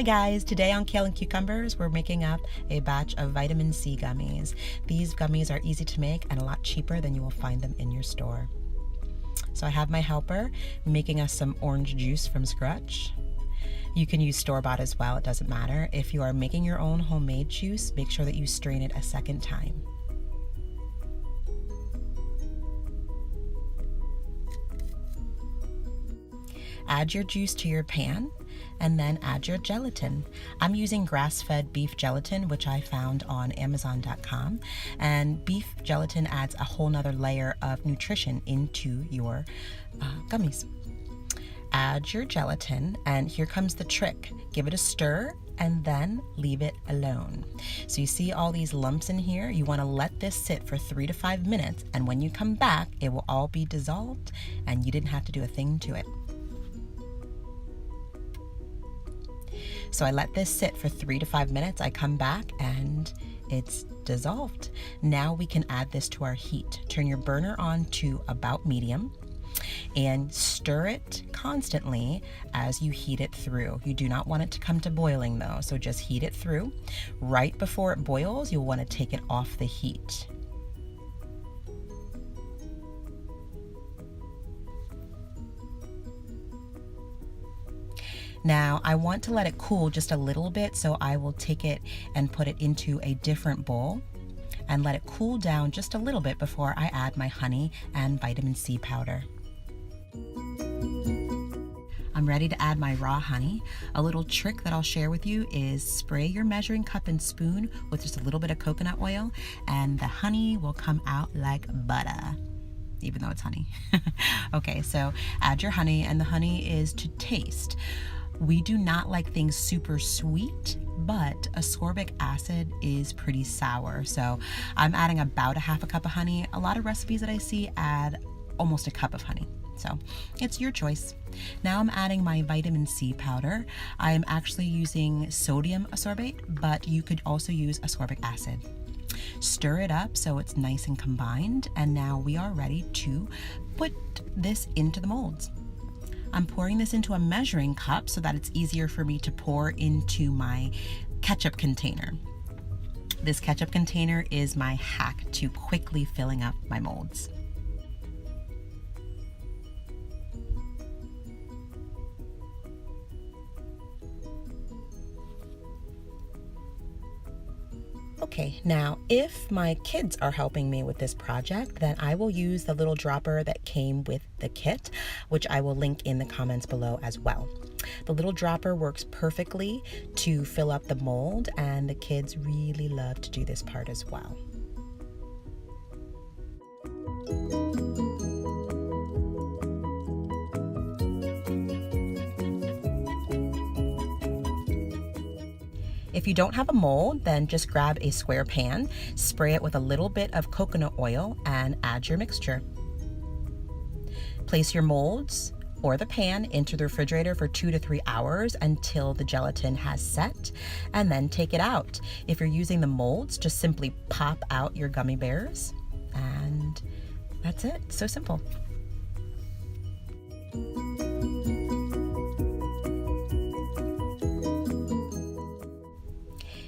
Hi guys, today on Kale and Cucumbers, we're making up a batch of vitamin C gummies. These gummies are easy to make and a lot cheaper than you will find them in your store. So I have my helper making us some orange juice from scratch. You can use store-bought as well, it doesn't matter. If you are making your own homemade juice, make sure that you strain it a second time. Add your juice to your pan and then add your gelatin. I'm using grass-fed beef gelatin, which I found on Amazon.com. And beef gelatin adds a whole nother layer of nutrition into your gummies. Add your gelatin, and here comes the trick. Give it a stir and then leave it alone. So you see all these lumps in here? You want to let this sit for 3 to 5 minutes, and when you come back, it will all be dissolved and you didn't have to do a thing to it. So I let this sit for 3 to 5 minutes. I come back and it's dissolved. Now we can add this to our heat. Turn your burner on to about medium and stir it constantly as you heat it through. You do not want it to come to boiling though, so just heat it through. Right before it boils, you'll want to take it off the heat. Now I want to let it cool just a little bit, so I will take it and put it into a different bowl and let it cool down just a little bit before I add my honey and vitamin C powder. I'm ready to add my raw honey. A little trick that I'll share with you is spray your measuring cup and spoon with just a little bit of coconut oil and the honey will come out like butter, even though it's honey. Okay, so add your honey, and the honey is to taste. We do not like things super sweet, but ascorbic acid is pretty sour. So I'm adding about a half a cup of honey. A lot of recipes that I see add almost a cup of honey. So it's your choice. Now I'm adding my vitamin C powder. I am actually using sodium ascorbate, but you could also use ascorbic acid. Stir it up so it's nice and combined, and now we are ready to put this into the molds. I'm pouring this into a measuring cup so that it's easier for me to pour into my ketchup container. This ketchup container is my hack to quickly filling up my molds. Okay, now if my kids are helping me with this project, then I will use the little dropper that came with the kit, which I will link in the comments below as well. The little dropper works perfectly to fill up the mold, and the kids really love to do this part as well. If you don't have a mold, then just grab a square pan, spray it with a little bit of coconut oil, and add your mixture. Place your molds or the pan into the refrigerator for 2 to 3 hours until the gelatin has set, and then take it out. If you're using the molds, just simply pop out your gummy bears, and that's it. So simple.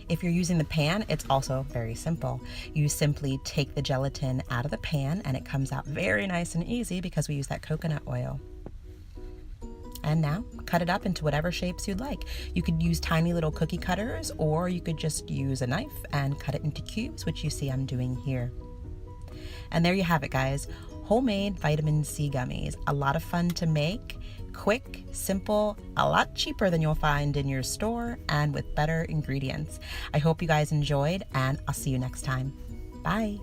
If you're using the pan, it's also very simple. You simply take the gelatin out of the pan and it comes out very nice and easy because we use that coconut oil. And now cut it up into whatever shapes you'd like. You could use tiny little cookie cutters, or you could just use a knife and cut it into cubes, which you see I'm doing here. And there you have it, guys. Homemade vitamin C gummies. A lot of fun to make. Quick, simple, a lot cheaper than you'll find in your store, and with better ingredients. I hope you guys enjoyed, and I'll see you next time. Bye.